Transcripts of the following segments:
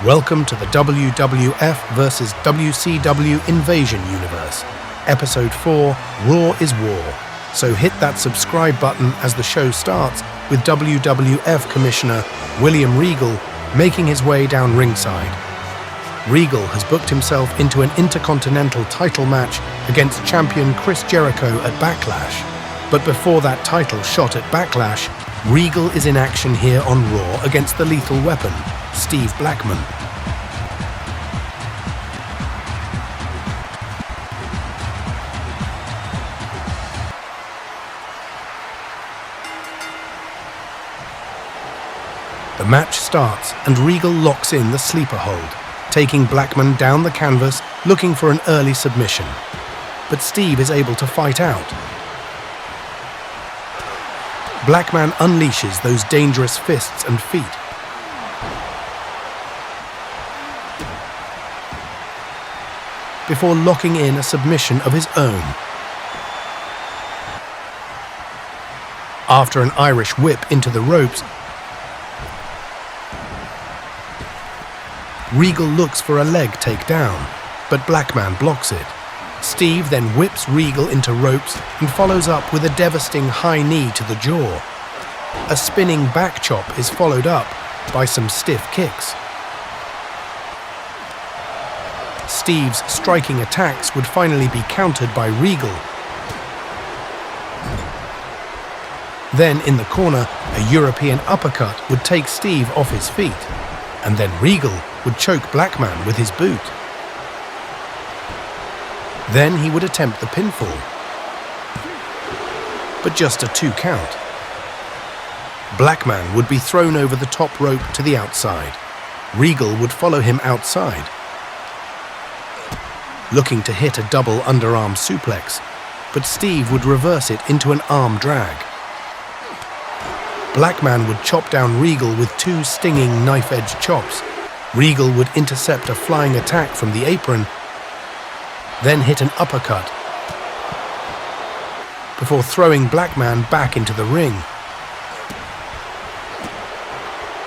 Welcome to the WWF vs. WCW Invasion Universe, Episode 4, Raw is War. So hit that subscribe button as the show starts with WWF Commissioner William Regal making his way down ringside. Regal has booked himself into an Intercontinental title match against champion Chris Jericho at Backlash. But before that title shot at Backlash, Regal is in action here on Raw against the Lethal Weapon, Steve Blackman. The match starts and Regal locks in the sleeper hold, taking Blackman down the canvas, looking for an early submission. But Steve is able to fight out. Blackman unleashes those dangerous fists and feet. Before locking in a submission of his own. After an Irish whip into the ropes, Regal looks for a leg takedown, but Blackman blocks it. Steve then whips Regal into ropes and follows up with a devastating high knee to the jaw. A spinning back chop is followed up by some stiff kicks. Steve's striking attacks would finally be countered by Regal. Then in the corner, a European uppercut would take Steve off his feet, and then Regal would choke Blackman with his boot. Then he would attempt the pinfall, but just a 2 count. Blackman would be thrown over the top rope to the outside. Regal would follow him outside, looking to hit a double underarm suplex, but Steve would reverse it into an arm drag. Blackman would chop down Regal with 2 stinging knife-edge chops. Regal would intercept a flying attack from the apron, then hit an uppercut, before throwing Blackman back into the ring.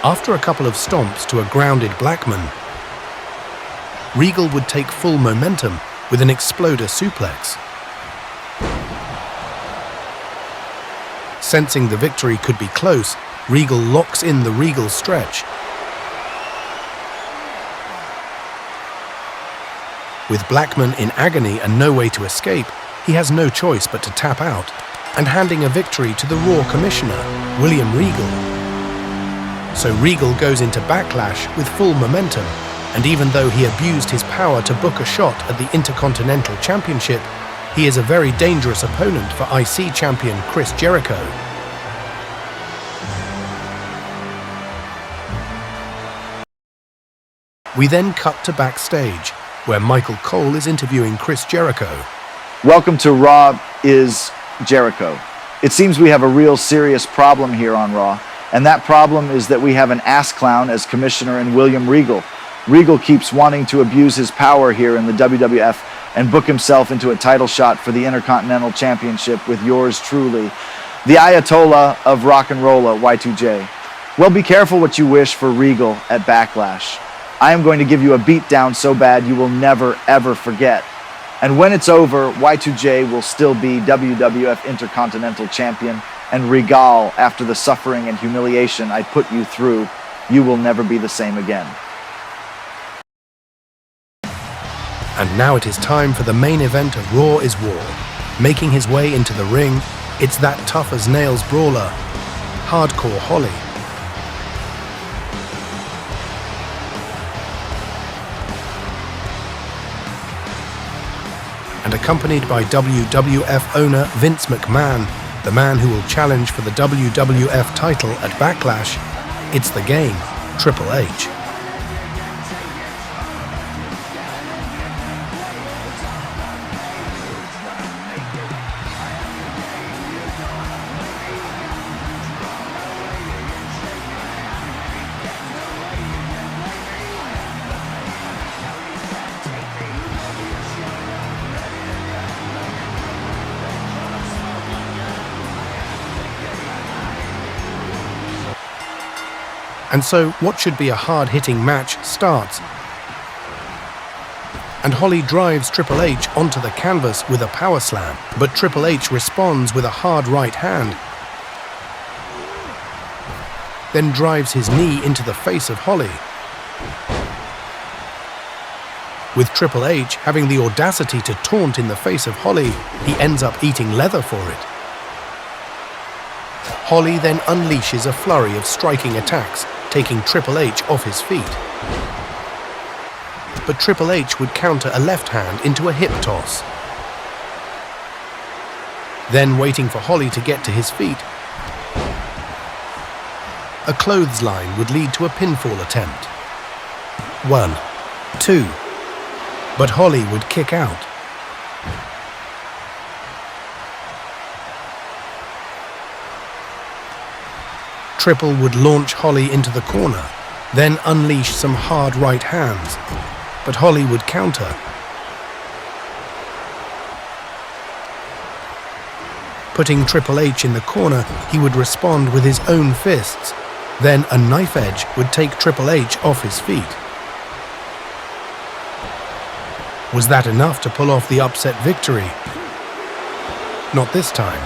After a couple of stomps to a grounded Blackman, Regal would take full momentum with an exploder suplex. Sensing the victory could be close, Regal locks in the Regal stretch. With Blackman in agony and no way to escape, he has no choice but to tap out, and handing a victory to the Raw Commissioner, William Regal. So Regal goes into Backlash with full momentum, and even though he abused his power to book a shot at the Intercontinental Championship, he is a very dangerous opponent for IC champion Chris Jericho. We then cut to backstage, where Michael Cole is interviewing Chris Jericho. Welcome to Raw is Jericho. It seems we have a real serious problem here on Raw, and that problem is that we have an ass clown as commissioner in William Regal. Regal keeps wanting to abuse his power here in the WWF and book himself into a title shot for the Intercontinental Championship with yours truly, the Ayatollah of Rock and Rolla, Y2J. Well, be careful what you wish for Regal at Backlash. I am going to give you a beatdown so bad you will never, ever forget. And when it's over, Y2J will still be WWF Intercontinental Champion, and Regal, after the suffering and humiliation I put you through, you will never be the same again. And now it is time for the main event of Raw is War. Making his way into the ring, it's that tough-as-nails brawler, Hardcore Holly. And accompanied by WWF owner Vince McMahon, the man who will challenge for the WWF title at Backlash, it's the Game, Triple H. And so what should be a hard-hitting match starts. And Holly drives Triple H onto the canvas with a power slam, but Triple H responds with a hard right hand, then drives his knee into the face of Holly, with Triple H having the audacity to taunt in the face of Holly. He ends up eating leather for it. Holly then unleashes a flurry of striking attacks, taking Triple H off his feet. But Triple H would counter a left hand into a hip toss. Then, waiting for Holly to get to his feet, a clothesline would lead to a pinfall attempt. 1, 2. But Holly would kick out. Triple would launch Holly into the corner, then unleash some hard right hands, but Holly would counter. Putting Triple H in the corner, he would respond with his own fists. Then a knife edge would take Triple H off his feet. Was that enough to pull off the upset victory? Not this time.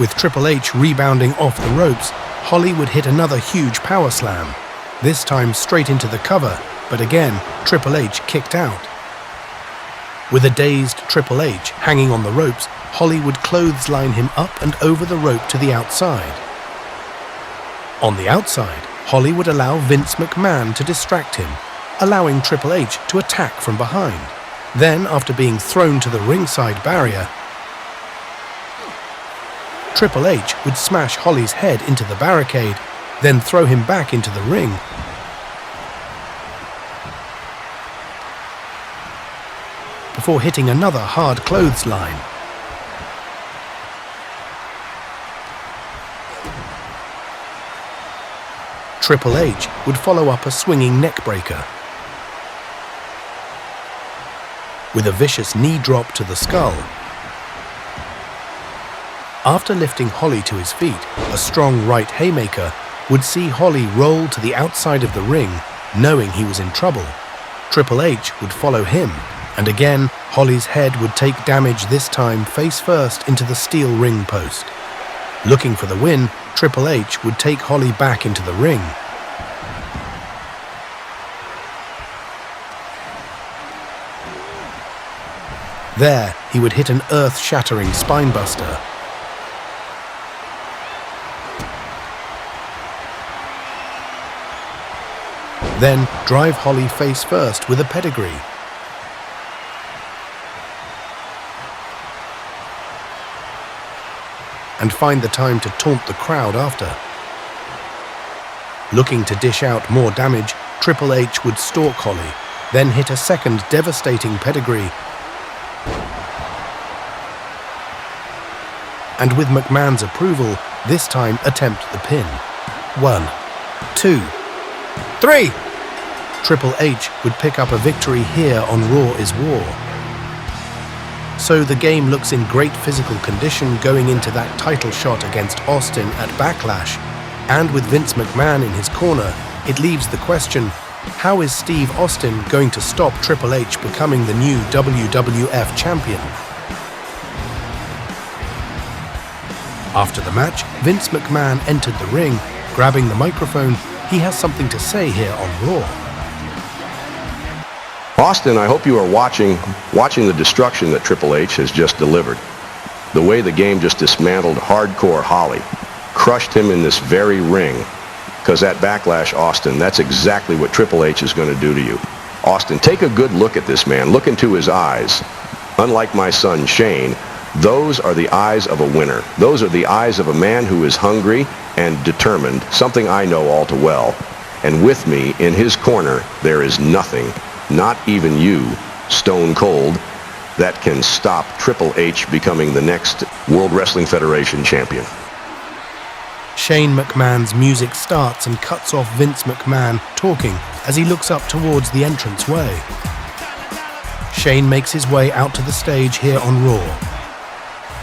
With Triple H rebounding off the ropes, Holly would hit another huge power slam, this time straight into the cover, but again, Triple H kicked out. With a dazed Triple H hanging on the ropes, Holly would clothesline him up and over the rope to the outside. On the outside, Holly would allow Vince McMahon to distract him, allowing Triple H to attack from behind. Then, after being thrown to the ringside barrier, Triple H would smash Holly's head into the barricade, then throw him back into the ring. Before hitting another hard clothesline. Triple H would follow up a swinging neckbreaker with a vicious knee drop to the skull. After lifting Holly to his feet, a strong right haymaker would see Holly roll to the outside of the ring, knowing he was in trouble. Triple H would follow him, and again, Holly's head would take damage, this time face first into the steel ring post. Looking for the win, Triple H would take Holly back into the ring. There, he would hit an earth-shattering spinebuster. Then drive Holly face first with a pedigree. And find the time to taunt the crowd after. Looking to dish out more damage, Triple H would stalk Holly, then hit a second devastating pedigree. And with McMahon's approval, this time attempt the pin. 1, 2, 3! Triple H would pick up a victory here on Raw is War. So the game looks in great physical condition going into that title shot against Austin at Backlash. And with Vince McMahon in his corner, it leaves the question, how is Steve Austin going to stop Triple H becoming the new WWF champion? After the match, Vince McMahon entered the ring. Grabbing the microphone, he has something to say here on Raw. Austin, I hope you are watching the destruction that Triple H has just delivered. The way the game just dismantled Hardcore Holly, crushed him in this very ring. Because at Backlash, Austin, that's exactly what Triple H is going to do to you. Austin, take a good look at this man. Look into his eyes. Unlike my son Shane, those are the eyes of a winner. Those are the eyes of a man who is hungry and determined, something I know all too well. And with me, in his corner, there is nothing, not even you, Stone Cold, that can stop Triple H becoming the next World Wrestling Federation champion. Shane McMahon's music starts and cuts off Vince McMahon talking as he looks up towards the entranceway. Shane makes his way out to the stage here on Raw.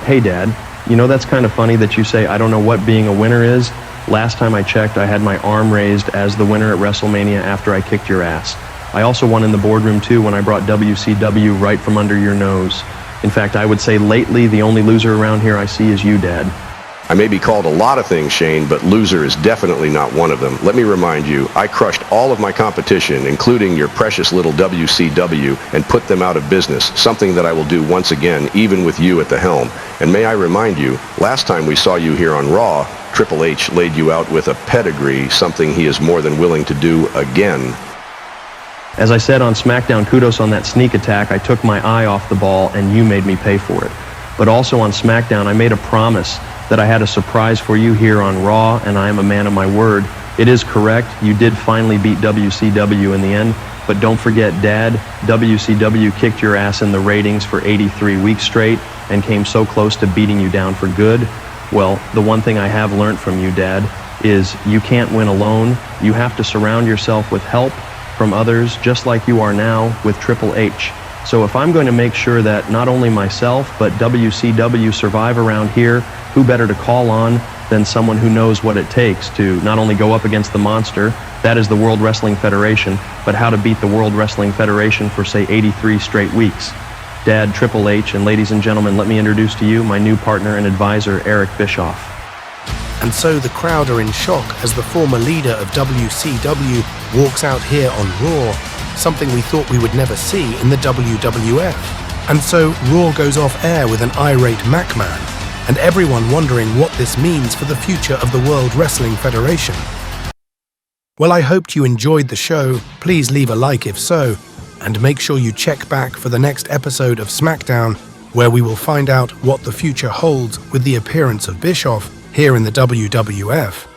Hey, Dad. You know, that's kind of funny that you say, I don't know what being a winner is. Last time I checked, I had my arm raised as the winner at WrestleMania after I kicked your ass. I also won in the boardroom too when I brought WCW right from under your nose. In fact, I would say lately the only loser around here I see is you, Dad. I may be called a lot of things, Shane, but loser is definitely not one of them. Let me remind you, I crushed all of my competition, including your precious little WCW, and put them out of business, something that I will do once again, even with you at the helm. And may I remind you, last time we saw you here on Raw, Triple H laid you out with a pedigree, something he is more than willing to do again. As I said on SmackDown, kudos on that sneak attack. I took my eye off the ball and you made me pay for it. But also on SmackDown, I made a promise that I had a surprise for you here on Raw, and I am a man of my word. It is correct, you did finally beat WCW in the end, but don't forget, Dad, WCW kicked your ass in the ratings for 83 weeks straight and came so close to beating you down for good. Well, the one thing I have learned from you, Dad, is you can't win alone. You have to surround yourself with help from others, just like you are now with Triple H. So if I'm going to make sure that not only myself, but WCW survive around here, who better to call on than someone who knows what it takes to not only go up against the monster, that is the World Wrestling Federation, but how to beat the World Wrestling Federation for, say, 83 straight weeks. Dad, Triple H, and ladies and gentlemen, let me introduce to you my new partner and advisor, Eric Bischoff. And so the crowd are in shock as the former leader of WCW walks out here on Raw, something we thought we would never see in the WWF. And so Raw goes off air with an irate McMahon, and everyone wondering what this means for the future of the World Wrestling Federation. Well, I hoped you enjoyed the show. Please leave a like if so, and make sure you check back for the next episode of SmackDown, where we will find out what the future holds with the appearance of Bischoff here in the WWF.